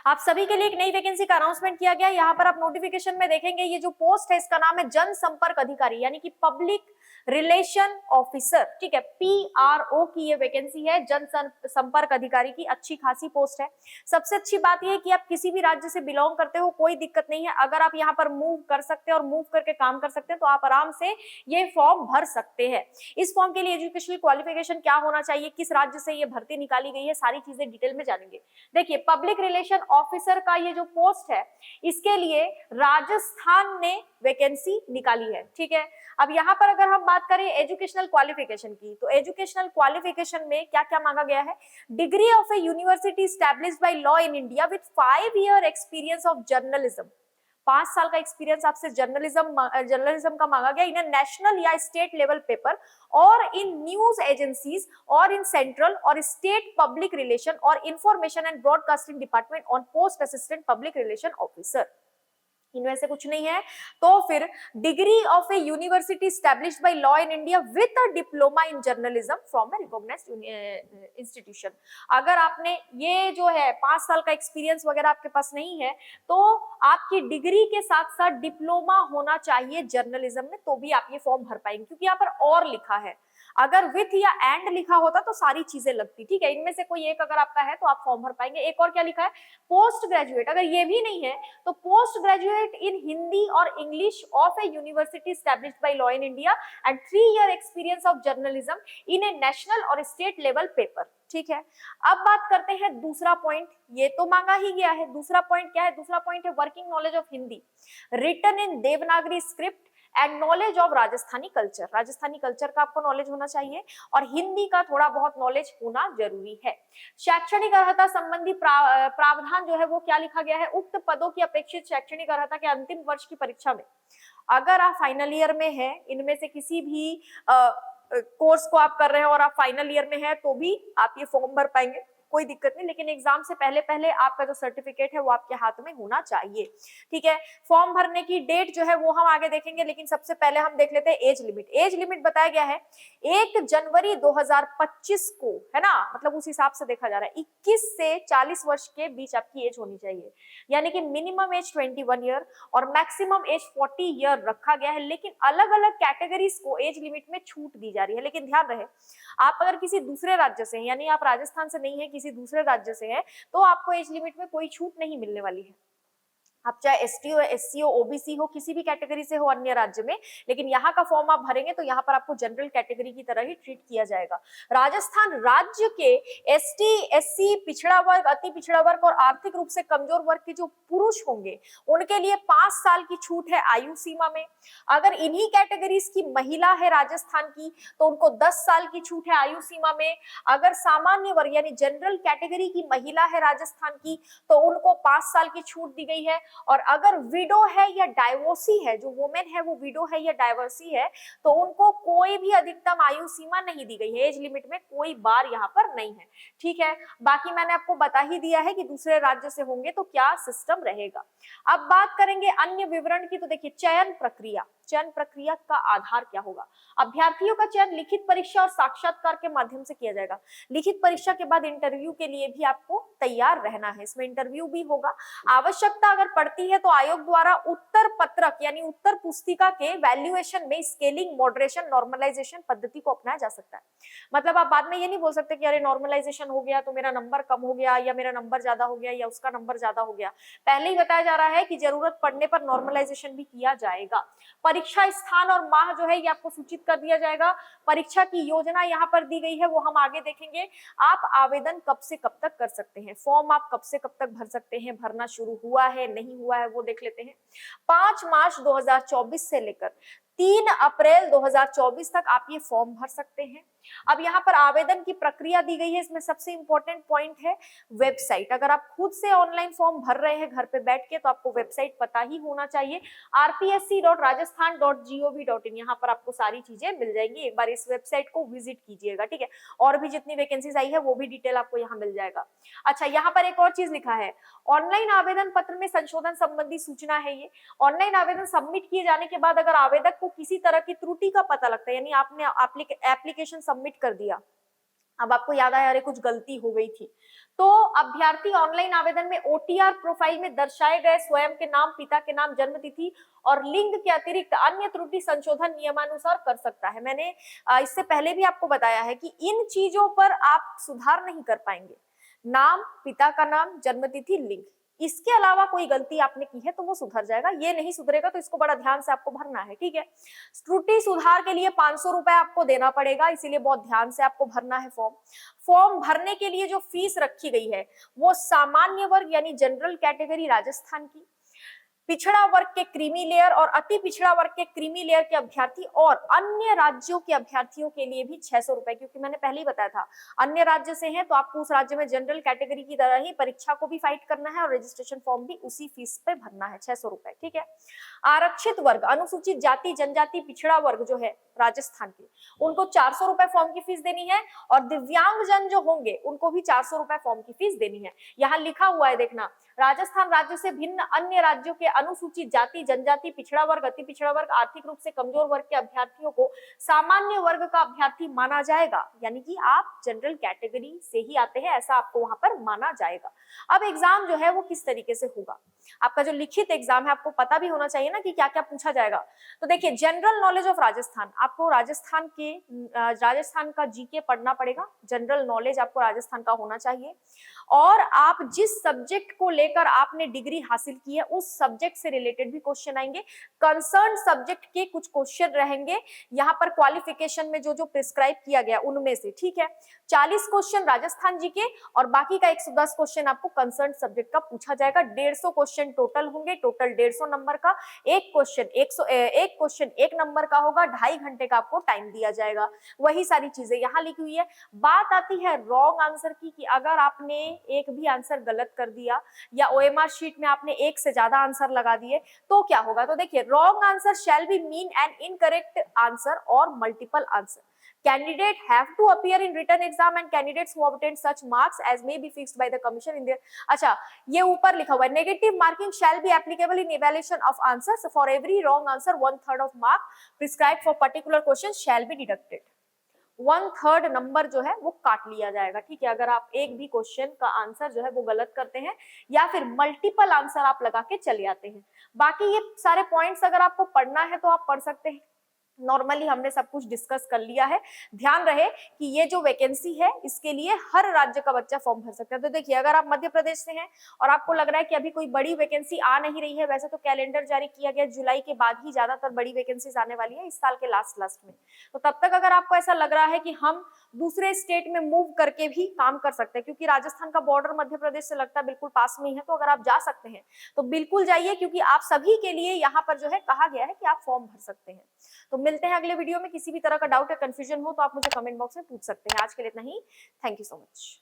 आप सभी के लिए एक नई वैकेंसी का अनाउंसमेंट किया गया है। यहाँ पर आप नोटिफिकेशन में देखेंगे ये जो पोस्ट है इसका नाम है जनसंपर्क अधिकारी यानी कि पब्लिक रिलेशन ऑफिसर। ठीक है, PRO की ये वैकेंसी है, जन संपर्क अधिकारी की। अच्छी खासी पोस्ट है। सबसे अच्छी बात यह है कि आप किसी भी राज्य से बिलोंग करते हो कोई दिक्कत नहीं है। अगर आप यहाँ पर मूव कर सकते हैं और मूव करके काम कर सकते हैं तो आप आराम से ये फॉर्म भर सकते हैं। इस फॉर्म के लिए एजुकेशनल क्वालिफिकेशन क्या होना चाहिए, किस राज्य से ये भर्ती निकाली गई है, सारी चीजें डिटेल में जानेंगे। देखिए, पब्लिक रिलेशन ऑफिसर का ये जो पोस्ट है इसके लिए राजस्थान ने वैकेंसी निकाली है। ठीक है, अब यहाँ पर अगर हम बात करें एजुकेशनल क्वालिफिकेशन की, तो एजुकेशनल क्वालिफिकेशन में क्या क्या मांगा गया है? Degree of A university established by law in India with 5 year experience of journalism. 5 साल का एक्सपीरियंस आपसे जर्नलिज्म का मांगा गया इन नेशनल या स्टेट लेवल पेपर और इन न्यूज एजेंसीज और इन सेंट्रल और स्टेट पब्लिक रिलेशन और information and broadcasting department on post assistant public relation officer. इनमें से कुछ नहीं है तो फिर degree of A university established by law in India with a diploma in journalism from a recognised institution. अगर आपने ये जो है 5 साल का एक्सपीरियंस वगैरह आपके पास नहीं है तो आपकी डिग्री के साथ साथ डिप्लोमा होना चाहिए जर्नलिज्म में, तो भी आप ये फॉर्म भर पाएंगे। क्योंकि यहाँ पर और लिखा है, अगर विथ या एंड लिखा होता तो सारी चीजें लगती। ठीक है, इनमें से कोई एक अगर आपका है तो आप फॉर्म भर पाएंगे। एक और क्या लिखा है? Post graduate. अगर ये भी नहीं है तो पोस्ट ग्रेजुएट इन हिंदी और English of A university established by law in India and 3 year experience of journalism in A national और स्टेट लेवल पेपर। ठीक है, अब बात करते हैं दूसरा पॉइंट। ये तो मांगा ही गया है। दूसरा पॉइंट क्या है? दूसरा पॉइंट है working knowledge of Hindi written in Devanagari script and knowledge of Rajasthani culture. Rajasthani culture का आपको नॉलेज होना चाहिए और हिंदी का थोड़ा बहुत नॉलेज होना जरूरी है। शैक्षणिक अर्हता संबंधी प्रावधान जो है वो क्या लिखा गया है? उक्त पदों की अपेक्षित शैक्षणिक अर्हता के अंतिम वर्ष की परीक्षा में अगर आप फाइनल ईयर में है, इनमें से किसी भी कोर्स को आप कर रहे हैं और आप फाइनल ईयर में है तो भी आप ये फॉर्म भर पाएंगे, कोई दिक्कत नहीं। लेकिन एग्जाम से पहले पहले आपका जो सर्टिफिकेट है वो आपके हाथ में होना चाहिए। ठीक है, फॉर्म भरने की डेट जो है वो हम आगे देखेंगे, लेकिन सबसे पहले हम देख लेते हैं एज लिमिट। एज लिमिट बताया गया है 1 जनवरी 2025 को, है ना, मतलब उस हिसाब से देखा जा रहा है 21 से 40 वर्ष के बीच आपकी एज होनी चाहिए। यानी कि मिनिमम एज 21 ईयर और मैक्सिमम एज 40 ईयर रखा गया है। लेकिन अलग अलग कैटेगरीज को एज लिमिट में छूट दी जा रही है। लेकिन ध्यान रहे, आप अगर किसी दूसरे राज्य से हैं, यानी आप राजस्थान से नहीं है, किसी दूसरे राज्य से है, तो आपको एज लिमिट में कोई छूट नहीं मिलने वाली है। आप चाहे एसटी हो, एससी हो, ओबीसी हो, किसी भी कैटेगरी से हो अन्य राज्य में, लेकिन यहाँ का फॉर्म आप भरेंगे तो यहाँ पर आपको जनरल कैटेगरी की तरह ही ट्रीट किया जाएगा। राजस्थान राज्य के एसटी, एससी, पिछड़ा वर्ग, अति पिछड़ा वर्ग और आर्थिक रूप से कमजोर वर्ग के जो पुरुष होंगे उनके लिए 5 साल की छूट है आयु सीमा में। अगर इन्हीं कैटेगरीज की महिला है राजस्थान की तो उनको 10 साल की छूट है आयु सीमा में। अगर सामान्य वर्ग यानी जनरल कैटेगरी की महिला है राजस्थान की तो उनको 5 साल की छूट दी गई है। और अगर विडो है या डाइवोर्सी है, जो वुमेन है वो विडो है या डाइवोर्सी है, तो उनको कोई भी अधिकतम आयु सीमा नहीं दी गई है। एज लिमिट में कोई बार यहाँ पर नहीं है। ठीक है, बाकी मैंने आपको बता ही दिया है कि दूसरे राज्य से होंगे तो क्या सिस्टम रहेगा। अब बात करेंगे अन्य विवरण की, तो देखिए चयन प्रक्रिया। चयन प्रक्रिया का आधार क्या होगा? अभ्यर्थियों का चयन लिखित परीक्षा और साक्षात्कार के माध्यम से किया जाएगा। लिखित परीक्षा के बाद इंटरव्यू के लिए भी आपको तैयार रहना है। इसमें इंटरव्यू भी होगा। आवश्यकता अगर पड़ती है तो आयोग द्वारा उत्तर पत्रक यानी उत्तर पुस्तिका के वैल्यूएशन में स्केलिंग, मॉडरेशन, नॉर्मलाइजेशन पद्धति को अपनाया जा सकता है। मतलब आप बाद में ये नहीं बोल सकते कि अरे नॉर्मलाइजेशन हो गया तो मेरा नंबर कम हो गया या मेरा नंबर ज्यादा हो गया या उसका नंबर ज्यादा हो गया। पहले ही बताया जा रहा है कि जरूरत पड़ने पर नॉर्मलाइजेशन भी किया जाएगा। परीक्षा स्थान और माह जो है ये आपको सूचित कर दिया जाएगा। परीक्षा की योजना यहाँ पर दी गई है, वो हम आगे देखेंगे। आप आवेदन कब से कब तक कर सकते हैं, फॉर्म आप कब से कब तक भर सकते हैं, भरना शुरू हुआ है नहीं हुआ है वो देख लेते हैं। 5 मार्च 2024 से लेकर 3 अप्रैल 2024 तक आप ये फॉर्म भर सकते हैं। अब यहाँ पर आवेदन की प्रक्रिया दी गई है, इसमें सबसे इंपॉर्टेंट पॉइंट है वेबसाइट। अगर आप खुद से ऑनलाइन फॉर्म भर रहे हैं घर पे बैठ के तो आपको वेबसाइट पता ही होना चाहिए, rpsc.rajasthan.gov.in। यहाँ पर आपको सारी चीजें मिल जाएंगी। एक बार इस वेबसाइट को विजिट कीजिएगा। ठीक है, और भी जितनी वैकेंसीज आई है वो भी डिटेल आपको यहाँ मिल जाएगा। अच्छा, यहाँ पर एक और चीज लिखा है, ऑनलाइन आवेदन पत्र में संशोधन संबंधी सूचना है। ये ऑनलाइन आवेदन सबमिट किए जाने के बाद अगर आवेदक को किसी तरह की त्रुटि का पता लगता है, यानी आपने एप्लीकेशन सबमिट कर दिया अब आपको याद आया अरे कुछ गलती हो गई थी। तो अभ्यर्थी ऑनलाइन आवेदन में ओटीआर प्रोफाइल में दर्शाए गए स्वयं के नाम, पिता के नाम, जन्म तिथि और लिंग के अतिरिक्त अन्य त्रुटि संशोधन नियमानुसार कर सकता है। मैंने इससे पहले भी आपको बताया है कि इन चीजों पर आप सुधार नहीं कर पाएंगे। नाम, पिता का नाम, जन्म तिथि, लिंग, इसके अलावा कोई गलती आपने की है तो वो सुधर जाएगा, ये नहीं सुधरेगा तो इसको बड़ा ध्यान से आपको भरना है, ठीक है। त्रुटि सुधार के लिए 500 रुपए आपको देना पड़ेगा, इसीलिए बहुत ध्यान से आपको भरना है फॉर्म। फॉर्म भरने के लिए जो फीस रखी गई है वो सामान्य वर्ग यानी जनरल कैटेगरी राजस्थान की, पिछड़ा वर्ग के क्रीमी लेयर और अति पिछड़ा वर्ग के क्रीमी लेयर के अभ्यर्थी और अन्य राज्यों के अभ्यर्थियों के लिए भी 600 रुपए, क्योंकि मैंने पहले ही बताया था अन्य राज्य से हैं तो आपको उस राज्य में जनरल कैटेगरी की तरह ही परीक्षा को भी फाइट करना है और रजिस्ट्रेशन फॉर्म भी उसी फीस पे भरना है, 600 रुपए, ठीक है। आरक्षित वर्ग, अनुसूचित जाति जनजाति पिछड़ा वर्ग जो है राजस्थान के, उनको 400 रुपए फॉर्म की फीस देनी है और दिव्यांगजन जो होंगे उनको भी 400 रुपए फॉर्म की फीस देनी है। यहाँ लिखा हुआ है देखना, राजस्थान राज्य से भिन्न अन्य राज्यों के अनुसूचित जाति जनजाति पिछड़ा वर्ग अति पिछड़ा वर्ग आर्थिक रूप से कमजोर वर्ग के अभ्यर्थियों को सामान्य वर्ग का अभ्यर्थी माना जाएगा, यानी कि आप जनरल कैटेगरी से ही आते हैं ऐसा आपको वहां पर माना जाएगा। अब एग्जाम जो है वो किस तरीके से होगा, आपका जो लिखित एग्जाम है आपको पता भी होना चाहिए ना कि क्या क्या पूछा जाएगा। तो देखिए जनरल नॉलेज ऑफ राजस्थान, आपको राजस्थान का जीके पढ़ना पड़ेगा, जनरल नॉलेज आपको राजस्थान का होना चाहिए और आप जिस सब्जेक्ट को लेकर आपने डिग्री हासिल की है उस सब्जेक्ट से रिलेटेड भी क्वेश्चन आएंगे, कंसर्न सब्जेक्ट के कुछ क्वेश्चन रहेंगे यहाँ पर क्वालिफिकेशन में जो जो प्रिस्क्राइब किया गया उनमें से, ठीक है। 40 क्वेश्चन राजस्थान जी के और बाकी का 110 क्वेश्चन आपको कंसर्न सब्जेक्ट का पूछा जाएगा। 150 क्वेश्चन टोटल होंगे, टोटल 150 नंबर का, एक क्वेश्चन 1 नंबर का होगा, 2.5 घंटे का आपको टाइम दिया जाएगा। वही सारी चीजें यहाँ लिखी हुई है। बात आती है रॉन्ग आंसर की कि अगर आपने एक भी आंसर गलत कर दिया या ओएमआर शीट में आपने एक से ज्यादा आंसर लगा दिए तो क्या होगा। तो देखिए wrong answer shall be mean an incorrect answer और multiple answer. Candidate have to appear in written exam and candidates who obtain such marks as may be fixed by the commission in their, अच्छा ये ऊपर लिखा हुआ है negative marking shall be applicable in evaluation of answers for every wrong answer 1/3 of mark prescribed for particular question shall be deducted। 1/3 number जो है वो काट लिया जाएगा, ठीक है, अगर आप एक भी क्वेश्चन का आंसर जो है वो गलत करते हैं या फिर मल्टीपल आंसर आप लगा के चले आते हैं। बाकी ये सारे पॉइंट्स अगर आपको पढ़ना है तो आप पढ़ सकते हैं, नॉर्मली हमने सब कुछ डिस्कस कर लिया है। ध्यान रहे कि ये जो वैकेंसी है इसके लिए हर राज्य का बच्चा फॉर्म भर सकता है। तो देखिए अगर आप मध्य प्रदेश से हैं और आपको लग रहा है कि अभी कोई बड़ी वैकेंसी आ नहीं रही है, वैसे तो कैलेंडर जारी किया गया जुलाई के बाद ही ज्यादातर बड़ी वैकेंसीज आने वाली है इस साल के लास्ट में, तो तब तक अगर आपको ऐसा लग रहा है कि हम दूसरे स्टेट में मूव करके भी काम कर सकते हैं, क्योंकि राजस्थान का बॉर्डर मध्य प्रदेश से लगता है बिल्कुल पास में ही है, तो अगर आप जा सकते हैं तो बिल्कुल जाइए, क्योंकि आप सभी के लिए यहाँ पर जो है कहा गया है कि आप फॉर्म भर सकते हैं। तो मिलते हैं अगले वीडियो में, किसी भी तरह का डाउट या कंफ्यूजन हो तो आप मुझे कमेंट बॉक्स में पूछ सकते हैं। आज के लिए इतना ही, थैंक यू सो मच।